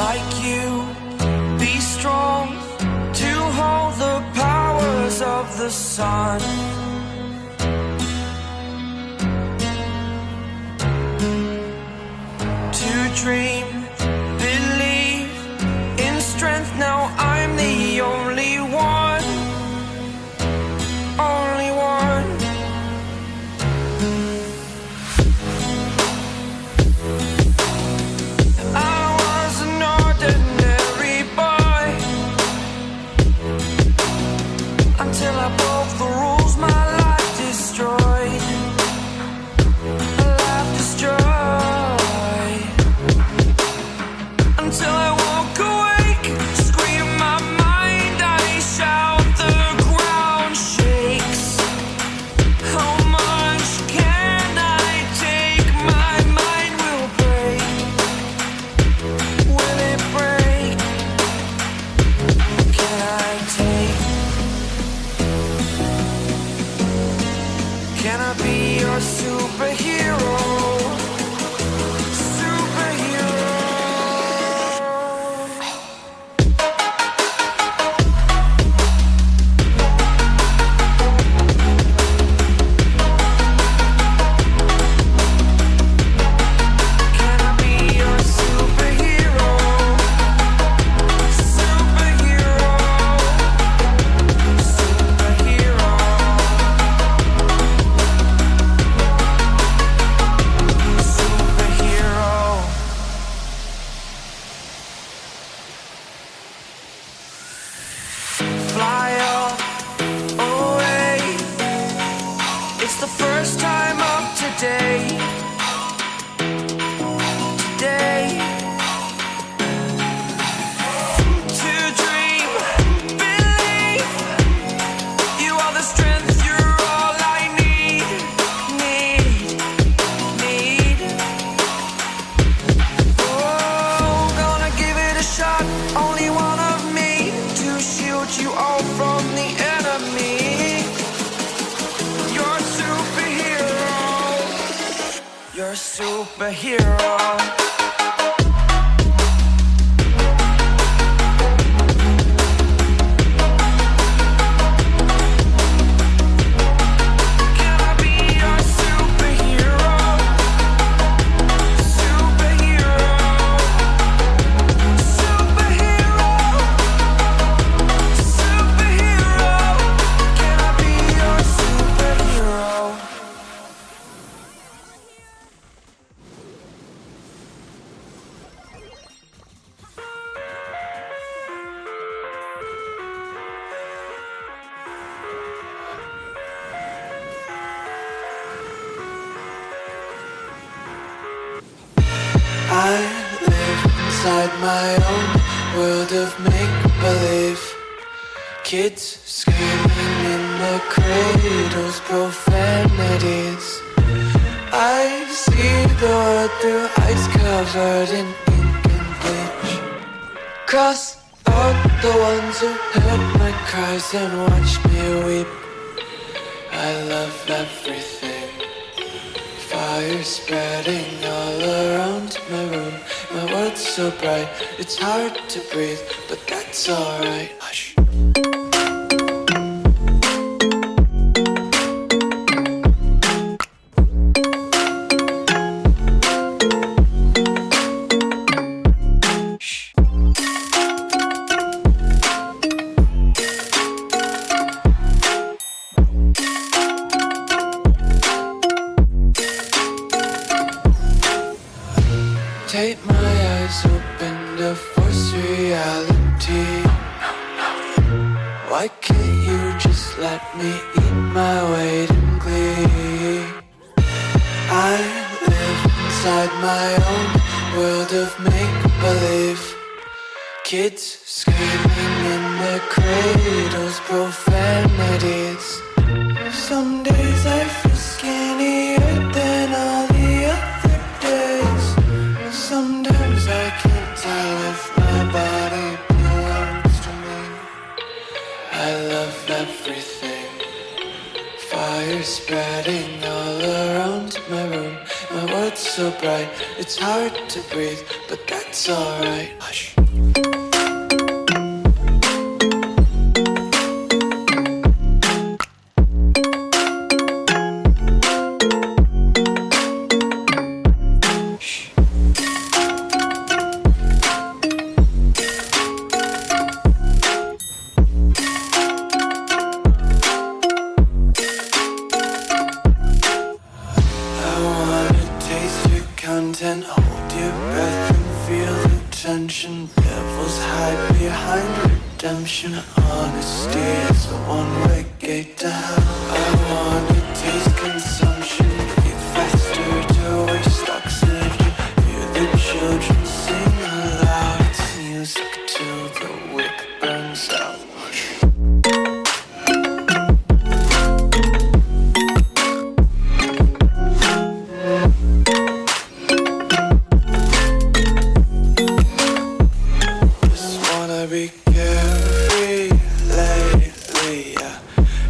like you. Be strong to hold the powers of the sun. To dream, believe in strength. Now I'm the only one, only one. I was an ordinary boy until I broke the rules. My life destroyed, my life destroyed. Until I woke awake, scream my mind, I shout, the ground shakes. How much can I take? My mind will break. Will it break? Can I take? Can I be your superhero? Fly up, away. It's the first time of today. Today. To dream, believe. You are the strength, you're all I need. Need. Oh, gonna give it a shot. Only one of me to shield you all from the enemy. You're a superhero. You're a superhero. Can I be your superhero? Superhero. Superhero. Superhero. Can I be your superhero? I live inside my own world of make-believe. Kids screaming in the cradles, profanities. I see the world through ice covered in ink and bleach. Cross out the ones who heard my cries and watched me weep. I love everything. Fire spreading all around my room. My world's so bright, it's hard to breathe, but that's alright. Hush. Take my eyes open to force reality. Why can't you just let me eat my weight in glee? I live inside my own world of make-believe. Kids screaming in their cradles, profanities. Some days I feel skinnier than all the other days. Sometimes I can't tell if my body belongs to me. I love everything. Fire spreading all around my room. My world's so right. It's hard to breathe, but that's alright. Hush. Content, hold your breath and feel the tension. Devils hide behind redemption. Honesty is a one-way gate to hell. I wanna taste consumption. Breathe faster to waste oxygen. Hear the children sing aloud. It's music till the wick burns out. Be carefree lately, yeah.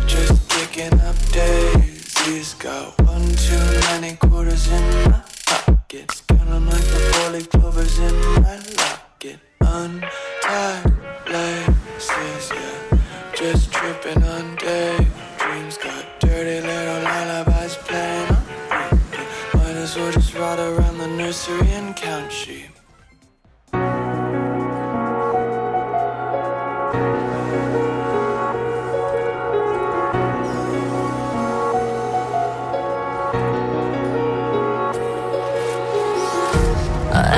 Just kicking up daisies. Got one too many quarters in my pockets. Count 'em like the 4-leaf clovers in my locket. Untied laces, yeah. Just tripping on daydreams. Got dirty little lullabies playing on repeat. Might as well just ride around the nursery and count sheep.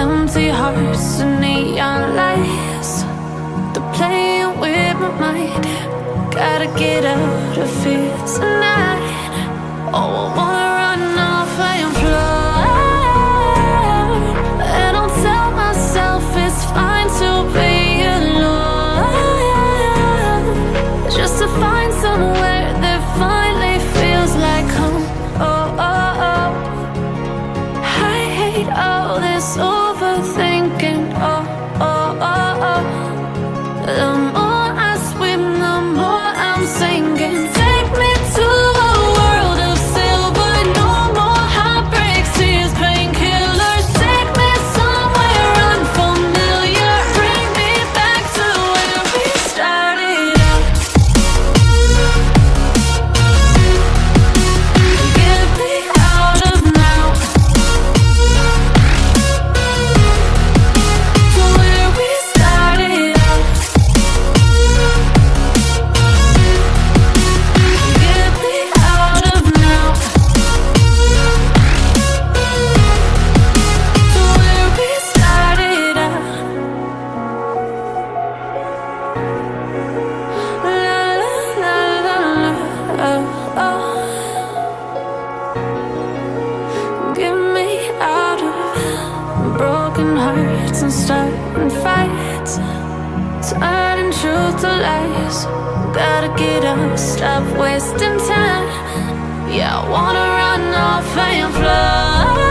Empty hearts and neon lights, they're playing with my mind. Gotta get out of here tonight. Oh, I wanna run off and fly. And I'll tell myself it's fine to be alone, just to find somewhere that finally feels like home. Oh, oh, oh. I hate all this overthinking. Oh, oh, oh, oh. The more I swim, the more I'm sinking. Take me to a world of silver. No more heartbreaks, tears, painkillers. Take me somewhere unfamiliar. Bring me back to where we started out. Get me out of now. To where we started out. Get me out of now. To where we started out. La la la la la. Oh, oh. Get me out of broken hearts and starting fights, turning truth to lies. Gotta get up, stop wasting time. Yeah, I wanna run off and fly.